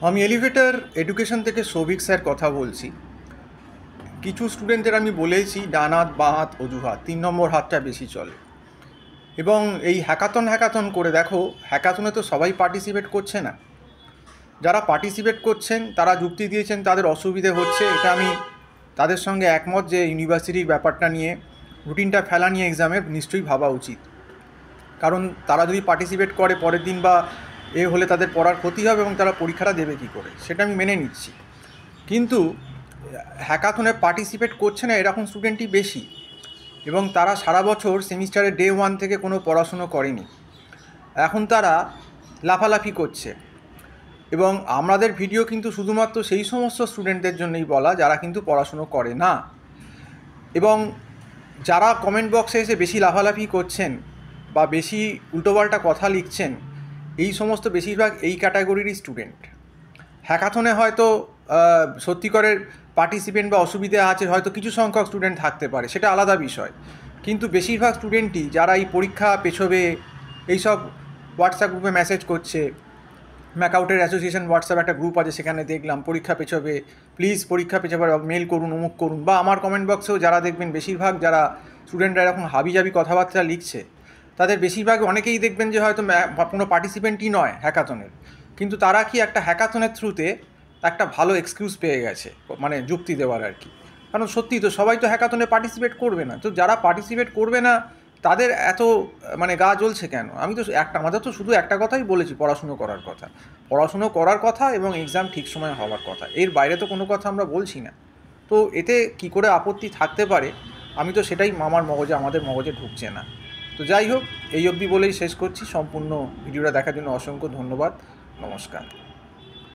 আমি elevator education থেকে Souvik sir কথা বলছি। কিছু স্টুডেন্টদের আমি বলেছি ডান হাত বাঁ হাত অজুহাত, 3 নম্বর হাতটা বেশি চলে। এবং এই হ্যাকাথন করে দেখো, হ্যাকাথনে তো সবাই পার্টিসিপেট করছে না। যারা পার্টিসিপেট করছেন তারা যুক্তি দিয়েছেন তাদের অসুবিধে হচ্ছে, এটা আমি তাদের সঙ্গে একমত যে ইউনিভার্সিটির ব্যাপারটা নিয়ে রুটিনটা ফেলা নিয়ে এক্সামের নিশ্চয়ই ভাবা উচিত। কারণ তারা যদি পার্টিসিপেট করে পরের দিন বা হলে তাদের পড়ার ক্ষতি হবে এবং তারা পরীক্ষাটা দেবে কী করে, সেটা আমি মেনে নিচ্ছি। কিন্তু হ্যাকাথনে পার্টিসিপেট করছে না এরকম স্টুডেন্টই বেশি, এবং তারা সারা বছর সেমিস্টারের ডে 1 থেকে কোনো পড়াশুনো করেনি। এখন তারা লাফালাফি করছে। এবং আমাদের ভিডিও কিন্তু শুধুমাত্র সেই সমস্ত স্টুডেন্টদের জন্যই বলা যারা কিন্তু পড়াশুনো করে না। এবং যারা কমেন্ট বক্সে এসে বেশি লাফালাফি করছেন বা বেশি উল্টোপাল্টা কথা লিখছেন, এই সমস্ত বেশিরভাগ এই ক্যাটাগরিরই স্টুডেন্ট। হ্যাকাথনে হয়তো সত্যিকারের পার্টিসিপেন্ট বা অসুবিধা আছে, হয়তো কিছু সংখ্যক স্টুডেন্ট থাকতে পারে, সেটা আলাদা বিষয়। কিন্তু বেশিরভাগ স্টুডেন্টই যারা এই পরীক্ষা পেছবে এইসব হোয়াটসঅ্যাপ গ্রুপে মেসেজ করছে, ম্যাকআউটের অ্যাসোসিয়েশন হোয়াটসঅ্যাপ একটা গ্রুপ আছে, সেখানে দেখলাম পরীক্ষা পেছবে, প্লিজ পরীক্ষা পেছাবে মেল করুন, অমুক করুন। বা আমার কমেন্ট বক্সেও যারা দেখবেন বেশিরভাগ যারা স্টুডেন্টরা এরকম হাবিজাবি কথাবার্তা লিখছে, তাদের বেশিরভাগ অনেকেই দেখবেন যে হয়তো কোনো পার্টিসিপেন্টই নয় হ্যাকাথনের, কিন্তু তারা কি একটা হ্যাকাথনের থ্রুতে একটা ভালো এক্সকিউজ পেয়ে গেছে, মানে যুক্তি দেওয়ার আর কি। কারণ সত্যি তো সবাই তো হ্যাকাথনে পার্টিসিপেট করবে না, তো যারা পার্টিসিপেট করবে না তাদের এত মানে গা জ্বলছে কেন? আমি তো আমাদের তো শুধু একটা কথাই বলেছি, পড়াশুনো করার কথা এবং এক্সাম ঠিক সময়ে হওয়ার কথা, এর বাইরে তো কোনো কথা আমরা বলছি না। তো এতে কি করে আপত্তি থাকতে পারে, আমি তো সেটাই আমাদের মগজে ঢুকছে না। তো যাই হোক, এই অবধি বলেই শেষ করছি। সম্পূর্ণ ভিডিওটা দেখার জন্য অসংখ্য ধন্যবাদ। নমস্কার।